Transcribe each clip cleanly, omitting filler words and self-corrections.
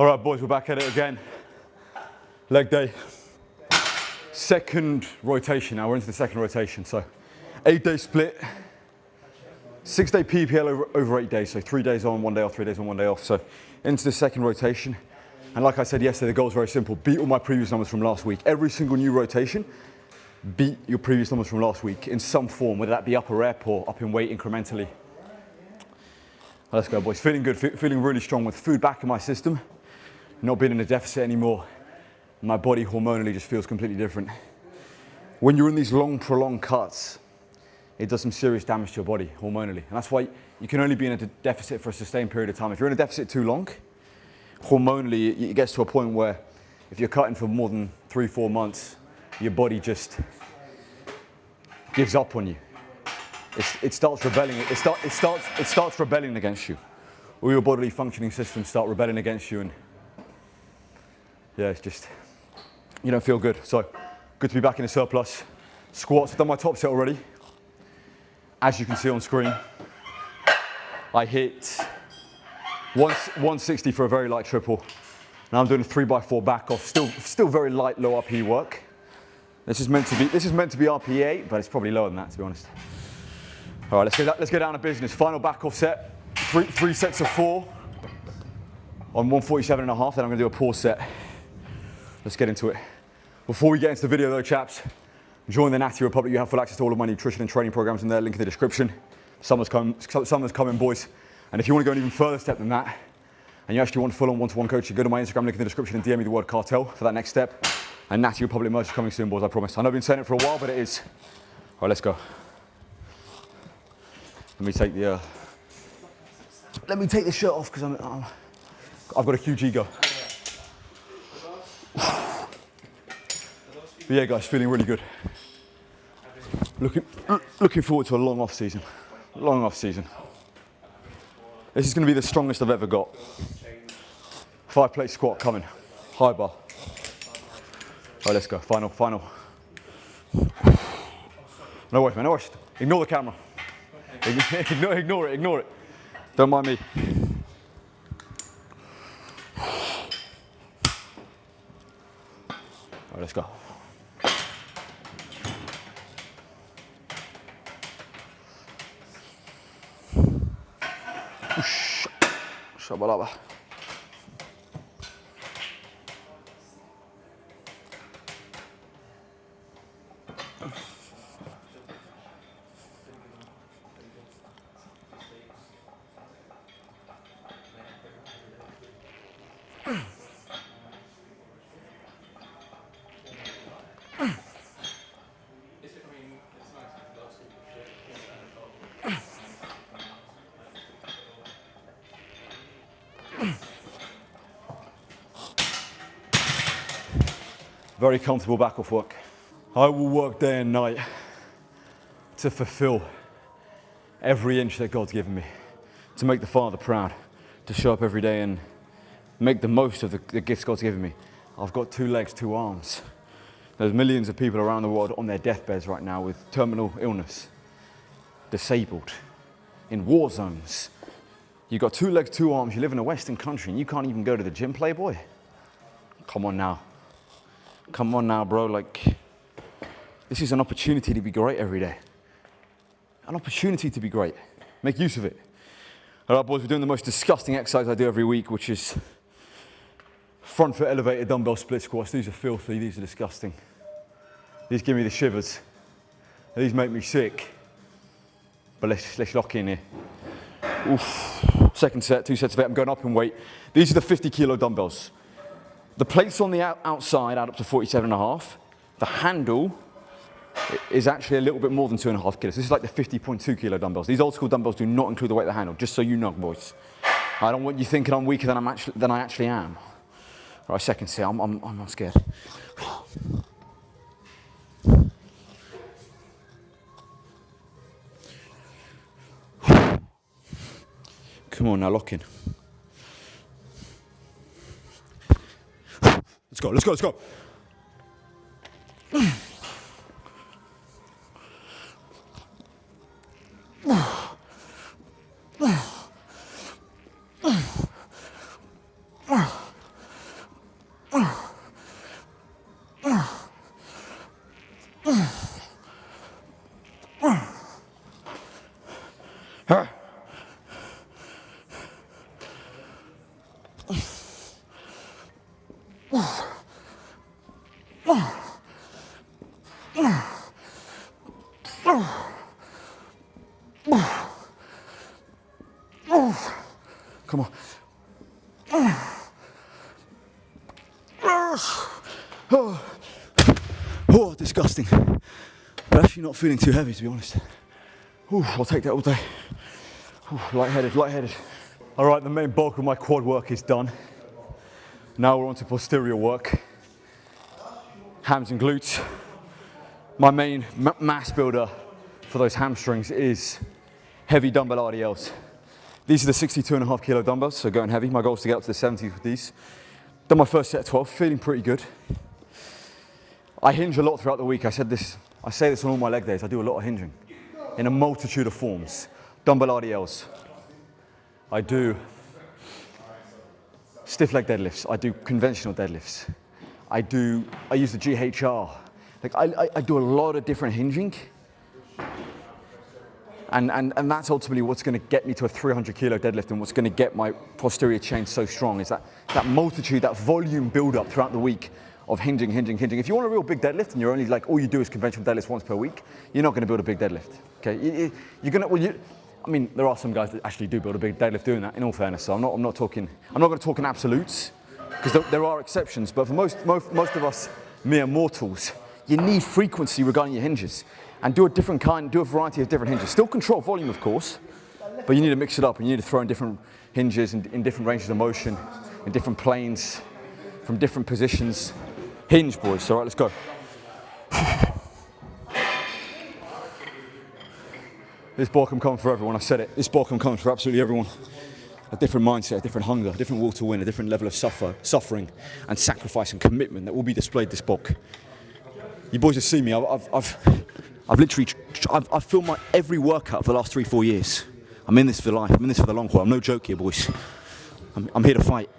All right, boys, we're back at it again. Leg day. Second rotation now, we're into the second rotation. So 8-day split, 6-day PPL over 8 days. So 3 days on, 1 day off, 3 days on, 1 day off. So into the second rotation. And like I said yesterday, the goal is very simple. Beat all my previous numbers from last week. Every single new rotation, beat your previous numbers from last week in some form, whether that be upper rep or up in weight incrementally. Let's go, boys. Feeling good, feeling really strong with food back in my system. Not being in a deficit anymore. My body hormonally just feels completely different. When you're in these long, prolonged cuts, it does some serious damage to your body hormonally. And that's why you can only be in a deficit for a sustained period of time. If you're in a deficit too long, hormonally, it gets to a point where if you're cutting for more than 3-4 months, your body just gives up on you. It starts rebelling. It starts rebelling against you. All your bodily functioning systems start rebelling against you, and yeah, it's just, you don't feel good. So good to be back in a surplus. Squats, I've done my top set already. As you can see on screen, I hit 160 for a very light triple. Now I'm doing a 3x4 back off, still very light low RPE work. This is meant to be RPE 8, but it's probably lower than that, to be honest. All right, let's get down to business. Final back off set, three sets of 4 on 147.5. Then I'm gonna do a pause set. Let's get into it. Before we get into the video though, chaps, join the Natty Republic. You have full access to all of my nutrition and training programs in there, link in the description. Summer's coming, boys. And if you want to go an even further step than that, and you actually want full-on one-to-one coaching, go to my Instagram link in the description and DM me the word cartel for that next step. And Natty Republic merch is coming soon, boys, I promise. I know I've been saying it for a while, but it is. All right, let's go. Let me take the shirt off because I've got a huge ego. But yeah, guys, feeling really good. Looking forward to a long off season. Long off season. This is going to be the strongest I've ever got. 5-plate squat coming. High bar. All right, let's go. Final. No worries, man. No worries. Ignore the camera. Ignore it. Don't mind me. All right, let's go. Shabalaba. Very comfortable back off work. I will work day and night to fulfill every inch that God's given me, to make the Father proud, to show up every day and make the most of the gifts God's given me. I've got 2 legs, 2 arms. There's millions of people around the world on their deathbeds right now with terminal illness, disabled, in war zones. You've got 2 legs, 2 arms, you live in a Western country and you can't even go to the gym, playboy? Come on now. Come on now, bro, like, this is an opportunity to be great every day. An opportunity to be great. Make use of it. All right, boys, we're doing the most disgusting exercise I do every week, which is front foot elevated dumbbell split squats. These are filthy, these are disgusting. These give me the shivers. These make me sick. But let's lock in here. Oof. Second set, 2 sets of 8, I'm going up in weight. These are the 50-kilo dumbbells. The plates on the outside add up to 47.5. The handle is actually a little bit more than 2.5 kilos. This is like the 50.2 kilo dumbbells. These old school dumbbells do not include the weight of the handle, just so you know, boys. I don't want you thinking I'm weaker than I actually am. All right, second set, I'm not scared. Come on now, lock in. Let's go. Come on. Oh, disgusting. But actually not feeling too heavy, to be honest. Ooh, I'll take that all day. Ooh, lightheaded, lightheaded. All right, the main bulk of my quad work is done. Now we're on to posterior work. Hams and glutes. My main mass builder for those hamstrings is heavy dumbbell RDLs. These are the 62.5 kilo dumbbells, so going heavy. My goal is to get up to the 70s with these. Done my first set of 12, feeling pretty good. I hinge a lot throughout the week. I say this on all my leg days. I do a lot of hinging in a multitude of forms. Dumbbell RDLs. I do stiff leg deadlifts. I do conventional deadlifts. I use the GHR. Like I do a lot of different hinging. And that's ultimately what's going to get me to a 300 kilo deadlift, and what's going to get my posterior chain so strong is that multitude, that volume build up throughout the week of hinging. If you want a real big deadlift and you're only like, all you do is conventional deadlifts once per week, you're not going to build a big deadlift. Okay, I mean, there are some guys that actually do build a big deadlift doing that, in all fairness. So I'm not going to talk in absolutes, because there are exceptions. But for most of us mere mortals, you need frequency regarding your hinges. And do a variety of different hinges. Still control volume, of course, but you need to mix it up, and you need to throw in different hinges in different ranges of motion, in different planes, from different positions. Hinge, boys. All right, let's go. This bulk I'm coming for everyone. I've said it. This bulk I'm coming for absolutely everyone. A different mindset, a different hunger, a different will to win, a different level of suffering and sacrifice and commitment that will be displayed this bulk. You boys have seen me. I've filmed my every workout for the last 3-4 years. I'm in this for life. I'm in this for the long haul. I'm no joke here, boys. I'm here to fight.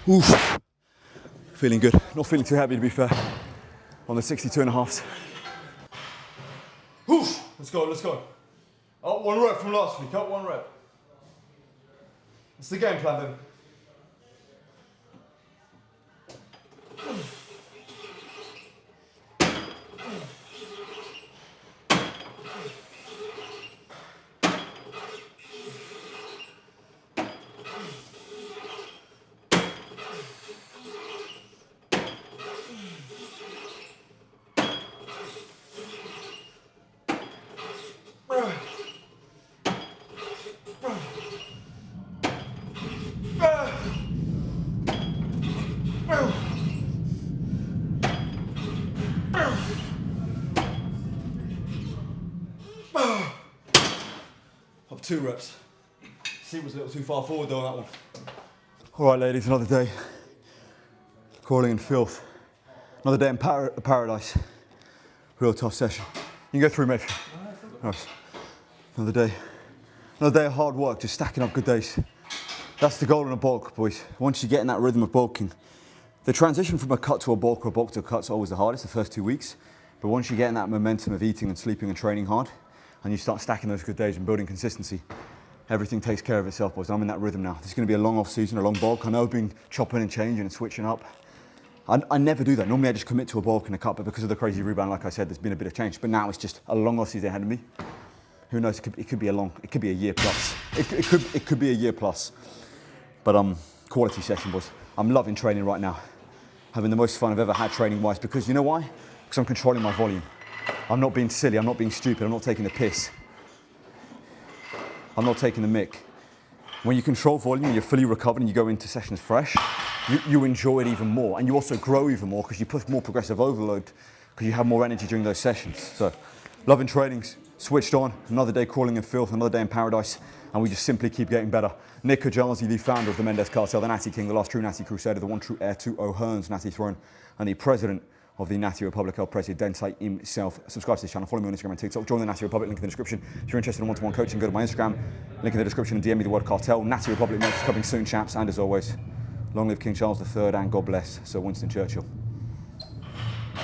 Oof. Feeling good. Not feeling too heavy, to be fair, on the 62.5s. Oof. Let's go. Up 1 rep from last week, up 1 rep. That's the game plan then. Up 2 reps. Seat was a little too far forward though on that one. All right, ladies, another day. Crawling in filth. Another day in paradise. Real tough session. You can go through, mate. Nice. Another day of hard work, just stacking up good days. That's the goal in a bulk, boys. Once you get in that rhythm of bulking, the transition from a cut to a bulk or a bulk to a cut is always the hardest, the first 2 weeks. But once you get in that momentum of eating and sleeping and training hard, and you start stacking those good days and building consistency, everything takes care of itself, boys. I'm in that rhythm now. This is going to be a long off season, a long bulk. I know I've been chopping and changing and switching up. I never do that. Normally I just commit to a bulk and a cut, but because of the crazy rebound, like I said, there's been a bit of change. But now it's just a long off season ahead of me. Who knows? It could be a year plus. It could be a year plus. But quality session, boys. I'm loving training right now. having the most fun I've ever had training-wise, because you know why? Because I'm controlling my volume. I'm not being silly, I'm not being stupid, I'm not taking the piss. I'm not taking the mick. When you control volume and you're fully recovered and you go into sessions fresh, you enjoy it even more, and you also grow even more because you push more progressive overload because you have more energy during those sessions. So, loving trainings, switched on, another day crawling in filth, another day in paradise, and we just simply keep getting better. Nick Kajazi, the founder of the Mendes Cartel, the Natty King, the last true Natty Crusader, the one true heir to O'Hearn's Natty throne, and the president of the Natty Republic, El Presidente himself. Subscribe to this channel, follow me on Instagram and TikTok, join the Natty Republic, link in the description. If you're interested in one-to-one coaching, go to my Instagram, link in the description, and DM me the word cartel. Natty Republic merch is coming soon, chaps, and as always, long live King Charles III and God bless Sir Winston Churchill.